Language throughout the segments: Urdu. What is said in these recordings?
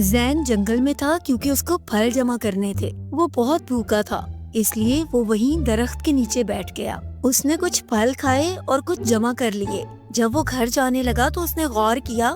زین جنگل میں تھا کیونکہ اس کو پھل جمع کرنے تھے۔ وہ بہت بھوکا تھا، اس لیے وہ وہیں درخت کے نیچے بیٹھ گیا۔ اس نے کچھ پھل کھائے اور کچھ جمع کر لیے۔ جب وہ گھر جانے لگا تو اس نے غور کیا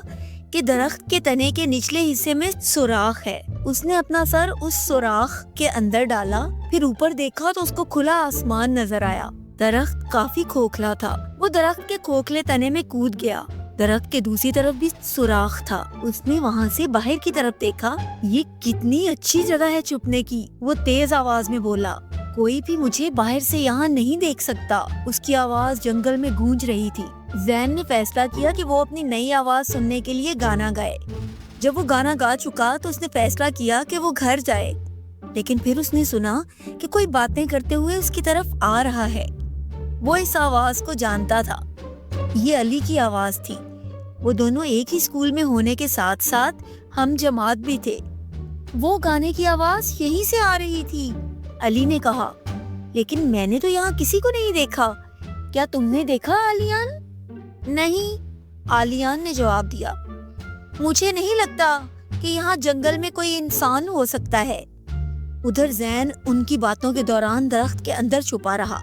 کہ درخت کے تنے کے نچلے حصے میں سوراخ ہے۔ اس نے اپنا سر اس سوراخ کے اندر ڈالا، پھر اوپر دیکھا تو اس کو کھلا آسمان نظر آیا۔ درخت کافی کھوکھلا تھا۔ وہ درخت کے کھوکھلے تنے میں کود گیا۔ درخت کے دوسری طرف بھی سوراخ تھا۔ اس نے وہاں سے باہر کی طرف دیکھا۔ یہ کتنی اچھی جگہ ہے چھپنے کی، وہ تیز آواز میں بولا۔ کوئی بھی مجھے باہر سے یہاں نہیں دیکھ سکتا۔ اس کی آواز جنگل میں گونج رہی تھی۔ زین نے فیصلہ کیا کہ وہ اپنی نئی آواز سننے کے لیے گانا گائے۔ جب وہ گانا گا چکا تو اس نے فیصلہ کیا کہ وہ گھر جائے، لیکن پھر اس نے سنا کہ کوئی باتیں کرتے ہوئے اس کی طرف آ رہا ہے۔ وہ اس آواز کو جانتا تھا، یہ علی کی آواز تھی۔ وہ دونوں ایک ہی اسکول میں ہونے کے ساتھ ساتھ ہم جماعت بھی تھے۔ وہ گانے کی آواز یہیں سے آ رہی تھی، علی نے کہا۔ لیکن میں نے تو یہاں کسی کو نہیں دیکھا، کیا تم نے دیکھا آلیان؟ نہیں، آلیان نے جواب دیا۔ مجھے نہیں لگتا کہ یہاں جنگل میں کوئی انسان ہو سکتا ہے۔ ادھر زین ان کی باتوں کے دوران درخت کے اندر چھپا رہا۔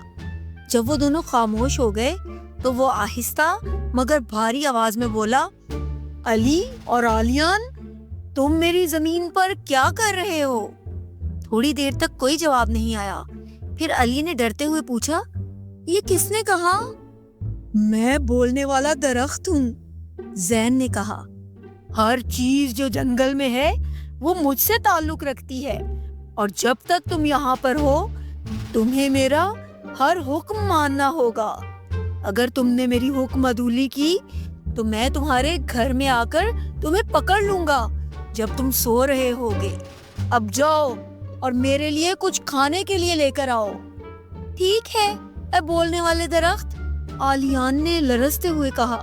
جب وہ دونوں خاموش ہو گئے تو وہ آہستہ مگر بھاری آواز میں بولا، علی اور آلیان، تم میری زمین پر کیا کر رہے ہو؟ تھوڑی دیر تک کوئی جواب نہیں آیا۔ پھر علی نے ڈرتے ہوئے پوچھا، یہ کس نے کہا؟ میں بولنے والا درخت ہوں، زین نے کہا۔ ہر چیز جو جنگل میں ہے وہ مجھ سے تعلق رکھتی ہے، اور جب تک تم یہاں پر ہو تمہیں میرا ہر حکم ماننا ہوگا۔ اگر تم نے میری حکم عدولی کی تو میں تمہارے گھر میں آ کر تمہیں پکڑ لوں گا جب تم سو رہے ہوگے۔ اب جاؤ اور میرے لیے کچھ کھانے کے لیے لے کر آؤ۔ ٹھیک ہے اے بولنے والے درخت، آلیان نے لرزتے ہوئے کہا۔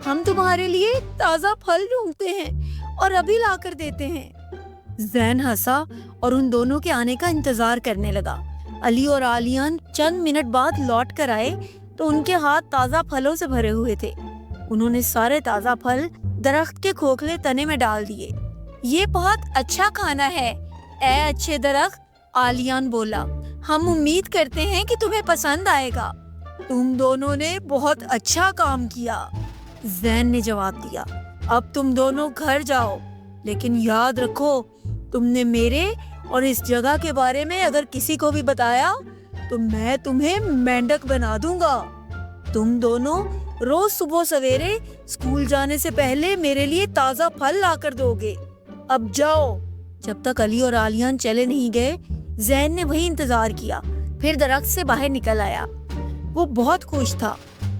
ہم تمہارے لیے تازہ پھل ڈھونڈتے ہیں اور ابھی لا کر دیتے ہیں۔ زین ہنسا اور ان دونوں کے آنے کا انتظار کرنے لگا۔ علی اور آلیان چند منٹ بعد لوٹ کر آئے تو ان کے ہاتھ تازہ پھلوں سے بھرے ہوئے تھے۔ انہوں نے سارے تازہ پھل درخت کے کھوکھلے تنے میں ڈال دیے۔ یہ بہت اچھا کھانا ہے اے اچھے درخت، آلیان بولا۔ ہم امید کرتے ہیں کہ تمہیں پسند آئے گا۔ تم دونوں نے بہت اچھا کام کیا، زین نے جواب دیا۔ اب تم دونوں گھر جاؤ، لیکن یاد رکھو تم نے میرے اور اس جگہ کے بارے میں اگر کسی کو بھی بتایا تو میں تمہیں مینڈک بنا دوں گا۔ تم دونوں روز صبح سویرے اسکول جانے سے پہلے میرے لیے تازہ پھل لا کر دو گے۔ اب جاؤ۔ جب تک علی اور آلیان چلے نہیں گئے زین نے وہی انتظار کیا، پھر درخت سے باہر نکل آیا۔ وہ بہت خوش تھا۔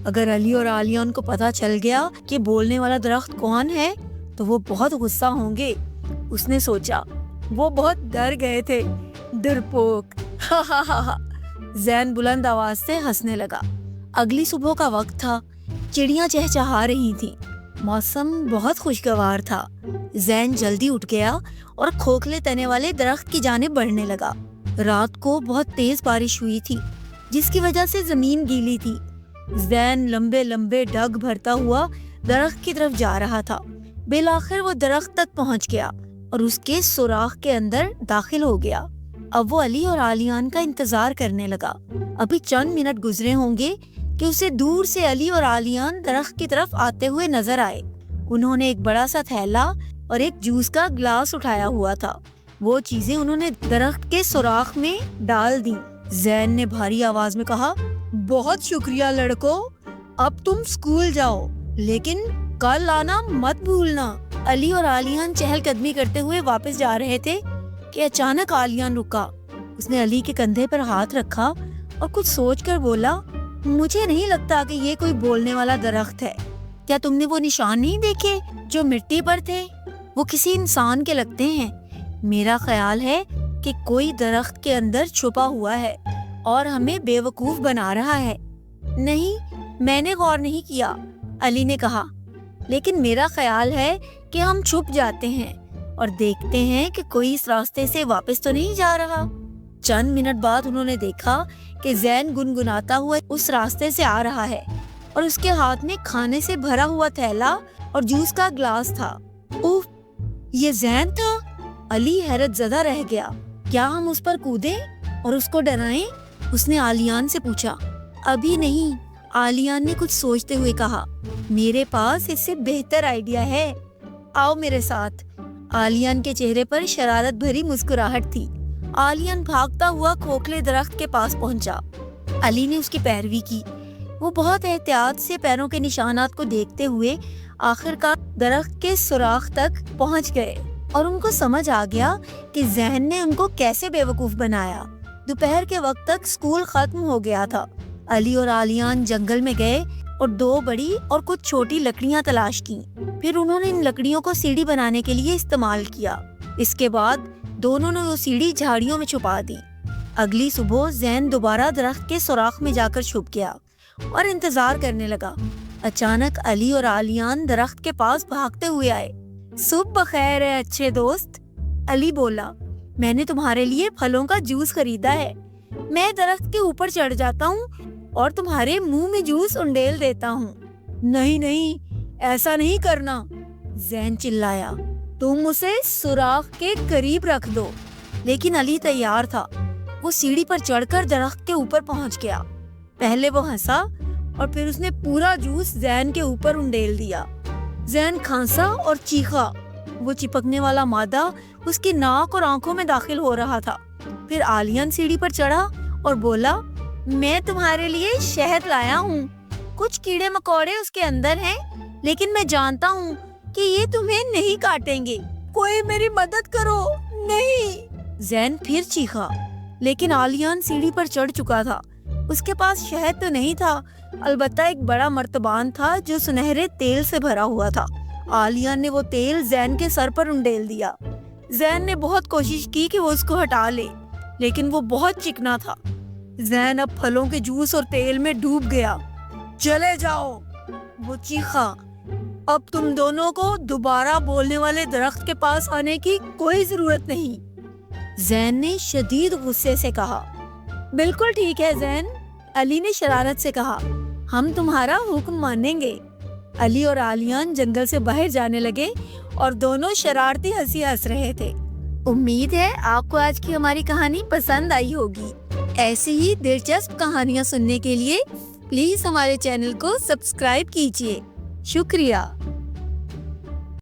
اگر علی اور آلیان کو پتا چل گیا کہ بولنے والا درخت کون ہے تو وہ بہت غصہ ہوں گے۔ اس نے سوچا، وہ بہت ڈر گئے تھے، ڈرپوک۔ زین بلند آواز سے ہنسنے لگا۔ اگلی صبح کا وقت تھا، چڑیاں چہچہا رہی تھیں، موسم بہت خوشگوار تھا۔ زین جلدی اٹھ گیا اور کھوکھلے تنے والے درخت کی جانب بڑھنے لگا۔ رات کو بہت تیز بارش ہوئی تھی جس کی وجہ سے زمین گیلی تھی۔ زین لمبے لمبے ڈگ بھرتا ہوا درخت کی طرف جا رہا تھا۔ بالآخر وہ درخت تک پہنچ گیا اور اس کے سوراخ کے اندر داخل ہو گیا۔ اب وہ علی اور آلیان کا انتظار کرنے لگا۔ ابھی چند منٹ گزرے ہوں گے کہ اسے دور سے علی اور آلیان درخت کی طرف آتے ہوئے نظر آئے۔ انہوں نے ایک بڑا سا تھیلا اور ایک جوس کا گلاس اٹھایا ہوا تھا۔ وہ چیزیں انہوں نے درخت کے سوراخ میں ڈال دیں۔ زین نے بھاری آواز میں کہا، بہت شکریہ لڑکوں، اب تم اسکول جاؤ، لیکن کل آنا مت بھولنا۔ علی اور آلیان چہل قدمی کرتے ہوئے واپس جا رہے تھے کہ اچانک آلیان رکا۔ اس نے علی کے کندھے پر ہاتھ رکھا اور کچھ سوچ کر بولا، مجھے نہیں لگتا کہ یہ کوئی بولنے والا درخت ہے۔ کیا تم نے وہ نشان نہیں دیکھے جو مٹی پر تھے؟ وہ کسی انسان کے لگتے ہیں۔ میرا خیال ہے کہ کوئی درخت کے اندر چھپا ہوا ہے اور ہمیں بے وقوف بنا رہا ہے۔ نہیں، میں نے غور نہیں کیا، علی نے کہا، لیکن میرا خیال ہے کہ ہم چھپ جاتے ہیں اور دیکھتے ہیں کہ کوئی اس راستے سے واپس تو نہیں جا رہا۔ چند منٹ بعد انہوں نے دیکھا کہ زین گنگناتا ہوا اس راستے سے آ رہا ہے اور اس کے ہاتھ میں کھانے سے بھرا ہوا تھیلا اور جوس کا گلاس تھا۔ اوہ، یہ زین تھا! علی حیرت زدہ رہ گیا۔ کیا ہم اس پر کودیں اور اس کو ڈرائیں؟ اس نے آلیان سے پوچھا۔ ابھی نہیں، آلیان نے کچھ سوچتے ہوئے کہا۔ میرے پاس اس سے بہتر آئیڈیا ہے، آؤ میرے ساتھ۔ آلیان کے چہرے پر شرارت بھری مسکراہٹ تھی۔ آلیان بھاگتا ہوا کھوکھلے درخت کے پاس پہنچا۔ علی نے اس کی پیروی کی۔ وہ بہت احتیاط سے پیروں کے نشانات کو دیکھتے ہوئے آخر کار درخت کے سوراخ تک پہنچ گئے اور ان کو سمجھ آ گیا کہ ذہن نے ان کو کیسے بے وقوف بنایا۔ دوپہر کے وقت تک اسکول ختم ہو گیا تھا۔ علی اور آلیان جنگل میں گئے اور 2 بڑی اور کچھ چھوٹی لکڑیاں تلاش کی۔ پھر انہوں نے ان لکڑیوں کو سیڑھی بنانے کے لیے استعمال کیا۔ اس کے بعد دونوں نے وہ سیڑھی جھاڑیوں میں چھپا دی۔ اگلی صبح زین دوبارہ درخت کے سوراخ میں جا کر چھپ گیا اور انتظار کرنے لگا۔ اچانک علی اور آلیان درخت کے پاس بھاگتے ہوئے آئے۔ صبح بخیر ہے اچھے دوست، علی بولا۔ میں نے تمہارے لیے پھلوں کا جوس خریدا ہے۔ میں درخت کے اوپر چڑھ جاتا ہوں اور تمہارے منہ میں جوس انڈیل دیتا ہوں۔ نہیں نہیں، ایسا نہیں کرنا، زین چلایا۔ تم اسے سوراخ کے قریب رکھ دو۔ لیکن علی تیار تھا۔ وہ سیڑھی پر چڑھ کر درخت کے اوپر پہنچ گیا۔ پہلے وہ ہنسا اور پھر اس نے پورا جوس زین کے اوپر انڈیل دیا۔ زین کھانسا اور چیخا۔ وہ چپکنے والا مادہ اس کی ناک اور آنکھوں میں داخل ہو رہا تھا۔ پھر آلیان سیڑھی پر چڑھا اور بولا، میں تمہارے لیے شہد لایا ہوں۔ کچھ کیڑے مکوڑے اس کے اندر ہیں، لیکن میں جانتا ہوں کہ یہ تمہیں نہیں کاٹیں گے۔ کوئی میری مدد کرو، نہیں۔ زین پھر چیخا، لیکن آلیان سیڑھی پر چڑھ چکا تھا۔ اس کے پاس شہد تو نہیں تھا، البتہ ایک بڑا مرتبان تھا جو سنہرے تیل سے بھرا ہوا تھا۔ آلیان نے وہ تیل زین کے سر پر انڈیل دیا۔ زین نے بہت کوشش کی کہ وہ اس کو ہٹا لے، لیکن وہ بہت چکنا تھا۔ زین اب پھلوں کے جوس اور تیل میں ڈوب گیا۔ چلے جاؤ، وہ چیخا۔ اب تم دونوں کو دوبارہ بولنے والے درخت کے پاس آنے کی کوئی ضرورت نہیں، زین نے شدید غصے سے کہا۔ بالکل ٹھیک ہے زین، علی نے شرارت سے کہا، ہم تمہارا حکم مانیں گے۔ علی اور آلیان جنگل سے باہر جانے لگے اور دونوں شرارتی ہنسی ہنس رہے تھے۔ امید ہے آپ کو آج کی ہماری کہانی پسند آئی ہوگی۔ ایسی ہی دلچسپ کہانیاں سننے کے لیے پلیز ہمارے چینل کو سبسکرائب کیجیے۔ شکریہ۔